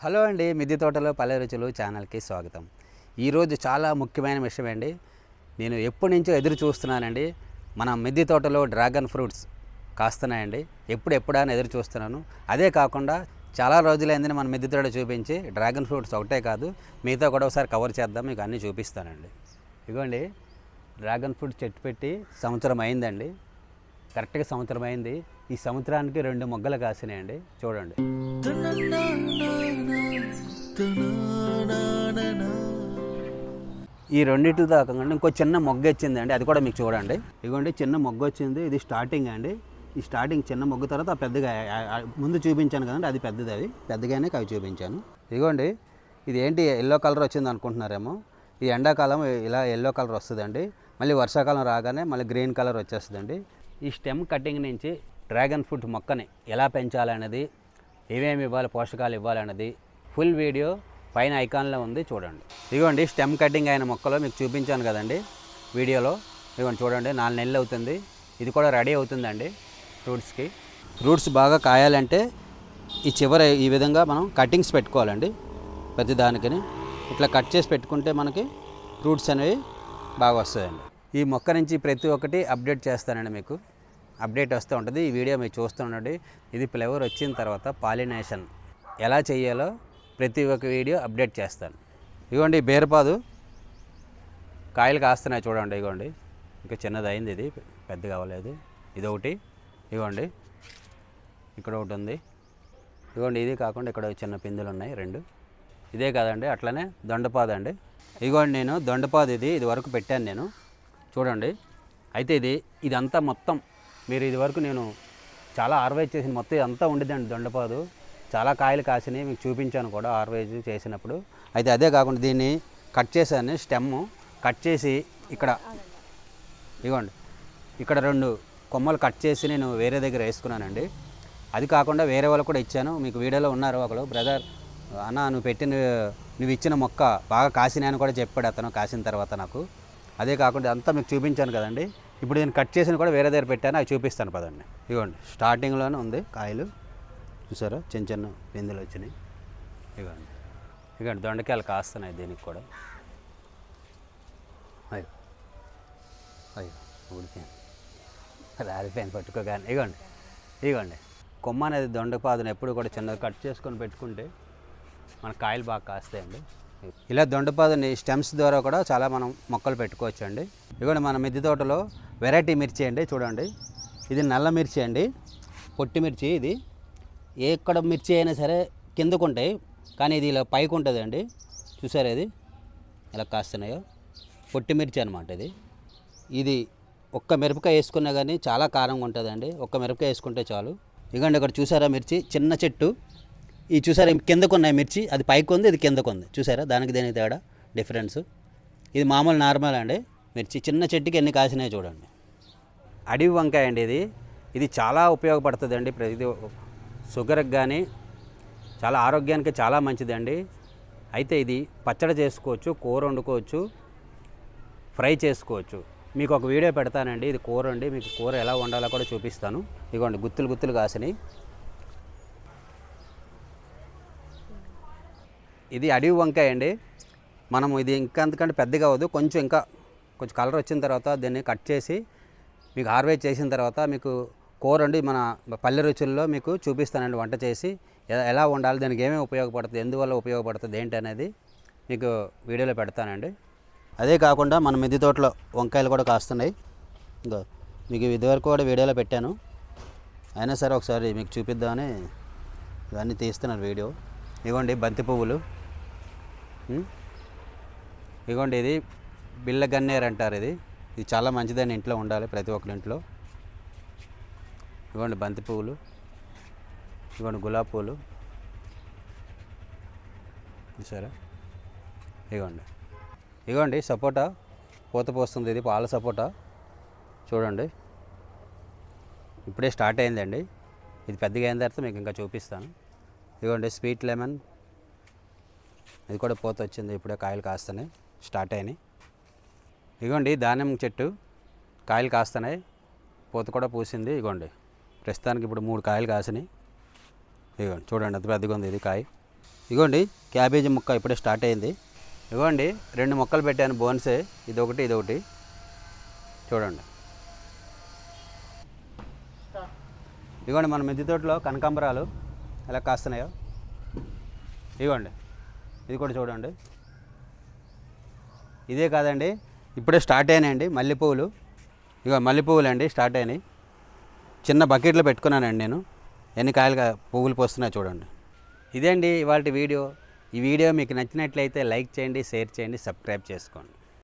Hello అండి, మిద్దె తోటలో పల్లె రుచులు ఛానల్కి స్వాగతం. ఈరోజు చాలా ముఖ్యమైన విషయం అండి. నేను ఎప్పటి నుంచో ఎదురు చూస్తున్నానండి. మన మిద్దె తోటలో డ్రాగన్ ఫ్రూట్స్ కాస్తున్నాయండి. ఎప్పుడా అని ఎదురు చూస్తున్నాను. అదే కాకుండా చాలా రోజులైందని మన మిద్దె తోట చూపించి డ్రాగన్ ఫ్రూట్స్ ఒకటే కాదు మిగతా కూడా ఒకసారి కవర్ చేద్దాం, మీకు అన్నీ చూపిస్తానండి. ఇదిగోండి, డ్రాగన్ ఫ్రూట్ చెట్టు పెట్టి సంవత్సరం అయిందండి. కరెక్ట్గా సంవత్సరం అయింది. ఈ సంవత్సరానికి 2 మొగ్గలు కాసినాయండి. చూడండి. ఈ రెండింటి కాకుండా ఇంకో చిన్న మొగ్గ వచ్చిందండి, అది కూడా మీకు చూడండి. ఇదిగోండి, చిన్న మొగ్గ వచ్చింది. ఇది స్టార్టింగ్ అండి. ఈ స్టార్టింగ్ చిన్న మొగ్గ తర్వాత పెద్దగా ముందు చూపించాను కదండి, అది పెద్దది. అది పెద్దగానే అవి చూపించాను. ఇదిగోండి, ఇది ఏంటి ఎల్లో కలర్ వచ్చింది అనుకుంటున్నారేమో. ఈ ఎండాకాలం ఇలా ఎల్లో కలర్ వస్తుందండి. మళ్ళీ వర్షాకాలం రాగానే మళ్ళీ గ్రీన్ కలర్ వచ్చేస్తుందండి. ఈ స్టెమ్ కటింగ్ నుంచి డ్రాగన్ ఫ్రూట్ మొక్కని ఎలా పెంచాలనేది, ఏమేమి ఇవ్వాలి, పోషకాలు ఇవ్వాలన్నది ఫుల్ వీడియో పైన ఐకాన్లో ఉంది, చూడండి. ఇదిగోండి, స్టెమ్ కటింగ్ అయిన మొక్కలో మీకు చూపించాను కదండి వీడియోలో. ఇదిగోండి చూడండి, 4 నెలలు అవుతుంది. ఇది కూడా రెడీ అవుతుందండి ఫ్రూట్స్కి. ఫ్రూట్స్ బాగా కాయాలంటే ఈ చివర ఈ విధంగా మనం కటింగ్స్ పెట్టుకోవాలండి. ప్రతి దానికి ఇట్లా కట్ చేసి పెట్టుకుంటే మనకి ఫ్రూట్స్ అనేవి బాగా వస్తాయండి. ఈ మొక్క నుంచి ప్రతి ఒక్కటి అప్డేట్ చేస్తానండి. మీకు అప్డేట్ వస్తూ ఉంటుంది. ఈ వీడియో మీరు చూస్తూ ఉండండి. ఇది ఫ్లేవర్ వచ్చిన తర్వాత పాలినేషన్ ఎలా చేయాలో ప్రతి ఒక్క వీడియో అప్డేట్ చేస్తాను. ఇదిగోండి, బేరపాదు కాయలు కాస్తున్నాయి చూడండి. ఇదిగోండి, ఇంకా చిన్నది అయింది, ఇది పెద్దగా అవ్వలేదు. ఇది ఒకటి, ఇదిగోండి ఇక్కడ ఒకటి ఉంది. ఇదిగోండి, ఇది కాకుండా ఇక్కడ చిన్న పిందులు ఉన్నాయి 2. ఇదే కాదండి, అట్లనే దొండపాదు అండి. ఇదిగోండి, నేను దొండపాదు ఇది వరకు పెట్టాను నేను, చూడండి. అయితే ఇదంతా మొత్తం మీరు ఇది వరకు నేను చాలా ఆర్వైజ్ చేసిన మొత్తం ఇదంతా ఉండేదండి దొండపాదు. చాలా కాయలు కాసినాయి, మీకు చూపించాను కూడా ఆర్వైజ్ చేసినప్పుడు. అయితే అదే కాకుండా దీన్ని కట్ చేశాను, స్టెమ్ కట్ చేసి ఇక్కడ ఇదిగోండి ఇక్కడ 2 కొమ్మలు కట్ చేసి నేను వేరే దగ్గర వేసుకున్నానండి. అది కాకుండా వేరే వాళ్ళు కూడా ఇచ్చాను. మీకు వీడియోలో ఉన్నారు ఒకరు, బ్రదర్ అన్న నువ్వు ఇచ్చిన మొక్క బాగా కాసినాయని కూడా చెప్పాడు అతను కాసిన తర్వాత నాకు. అదే కాకుండా అంతా మీకు చూపించాను కదండి. ఇప్పుడు నేను కట్ చేసిన కూడా వేరే దగ్గర పెట్టాను, అవి చూపిస్తాను పదండి. ఇదిగోండి, స్టార్టింగ్లోనే ఉంది కాయలు, చూసారా, చిన్న చిన్న పిందులు వచ్చినాయి. ఇదిగోండి దొండకాయలు కాస్తున్నాయి దీనికి కూడా. అయ్యో ఊడిపోయాను, రాలిపోయాను పట్టుకోగానే. ఇదిగోండి కొమ్మ అనేది దొండపాదును ఎప్పుడు కూడా చిన్నది కట్ చేసుకొని పెట్టుకుంటే మన కాయలు బాగా కాస్తాయండి. ఇలా దొండపాదుని స్టెమ్స్ ద్వారా కూడా చాలా మనం మొక్కలు పెట్టుకోవచ్చు అండి. ఇదిగోండి, మన మిద్దె తోటలో వెరైటీ మిర్చి అండి, చూడండి. ఇది నల్ల మిర్చి అండి, పొట్టి మిర్చి. ఇది ఎక్కడ మిర్చి అయినా సరే కిందకు ఉంటాయి, కానీ ఇది ఇలా పైకి ఉంటుంది అండి. చూసారా ఇది ఎలా కాస్తున్నాయో, పొట్టి మిర్చి అనమాట ఇది ఒక్క మిరపకాయ వేసుకున్నా కానీ చాలా కారంగా ఉంటుందండి. ఒక్క మిరపకాయ వేసుకుంటే చాలు. ఇదిగోండి, ఇక్కడ చూసారా మిర్చి, చిన్న చెట్టు. ఈ చూసారా కిందకు ఉన్నాయి మిర్చి, అది పైకి ఉంది, ఇది కిందకు ఉంది. చూసారా దానికి దేనికి తేడా డిఫరెన్స్. ఇది మామూలు నార్మల్ అండి మిర్చి. చిన్న చెట్టుకి ఎన్ని కాసినాయో చూడండి. అడవి వంకాయ అండి ఇది చాలా ఉపయోగపడుతుంది అండి. ఇది షుగర్కి కానీ చాలా ఆరోగ్యానికి చాలా మంచిదండి. అయితే ఇది పచ్చడి చేసుకోవచ్చు, కూర వండుకోవచ్చు, ఫ్రై చేసుకోవచ్చు. మీకు ఒక వీడియో పెడతానండి, ఇది కూర అండి. మీకు కూర ఎలా వండాలో కూడా చూపిస్తాను. ఇదిగోండి, గుత్తులు కాసినాయి. ఇది అడవి వంకాయ అండి. మనము ఇది అంతకంటే పెద్దగా అవ్వదు, కొంచెం కలర్ వచ్చిన తర్వాత దీన్ని కట్ చేసి మీకు హార్వెస్ట్ చేసిన తర్వాత మీకు కూర వండి మన పల్లె రుచుల్లో మీకు చూపిస్తానండి. వంట చేసి ఎలా వండాలి, దానికి ఏమేమి ఉపయోగపడుతుంది, ఎందువల్ల ఉపయోగపడుతుంది ఏంటి అనేది మీకు వీడియోలో పెడతానండి. అదే కాకుండా మన మిద్దె తోటలో వంకాయలు కూడా కాస్తున్నాయి. ఇంకా మీకు ఇదివరకు కూడా వీడియోలో పెట్టాను, అయినా సరే ఒకసారి మీకు చూపిద్దామని ఇవన్నీ తీస్తున్నారు వీడియో. ఇదిగోండి బంతి పువ్వులు. ఇదిగోండి, ఇది బిళ్ళ గన్నేరు అంటారు. ఇది చాలా మంచిదని ఇంట్లో ఉండాలి, ప్రతి ఒక్కరి ఇంట్లో. ఇదిగోండి బంతి పువ్వులు, ఇదిగోండి గులాబీ పువ్వులు, చూసారా. ఇదిగోండి సపోటా పూత పోస్తుంది. ఇది పాల సపోటా చూడండి, ఇప్పుడే స్టార్ట్ అయిందండి. ఇది పెద్దగా అయిన తర్వాత మీకు ఇంకా చూపిస్తాను. ఇదిగోండి స్వీట్ లెమన్, ఇది కూడా పూత వచ్చింది, ఇప్పుడే కాయలు కాస్తున్నాయి, స్టార్ట్ అయినాయి. ఇదిగోండి దానిమ్మ చెట్టు, కాయలు కాస్తున్నాయి, పూత కూడా పూసింది. ఇదిగోండి ప్రస్తుతానికి ఇప్పుడు 3 కాయలు కాసినాయి. ఇదిగోండి చూడండి ఎంత పెద్దగా ఉంది ఇది కాయ. ఇగోండి క్యాబేజీ ముక్క ఇప్పుడే స్టార్ట్ అయింది. ఇగోండి 2 మొక్కలు పెట్టాను బోన్సే, ఇదొకటి ఇదొకటి. చూడండి. ఇగోండి మన మిద్దె తోటలో కనకాంబరాలు ఎలా కాస్తున్నాయో. ఇగోండి ఇది కూడా చూడండి. ఇదే కాదండి, ఇప్పుడే స్టార్ట్ అయినాయండి మల్లెపూలు. ఇగో మల్లెపూలు అండి స్టార్ట్ అయినాయి. చిన్న బకెట్లో పెట్టుకున్నానండి నేను. ఎన్ని కాయలుగా పువ్వులు పోస్తున్నాయి చూడండి. ఇదే అండి ఇవాళ వీడియో. ఈ వీడియో మీకు నచ్చినట్లయితే లైక్ చేయండి, షేర్ చేయండి, సబ్స్క్రైబ్ చేసుకోండి.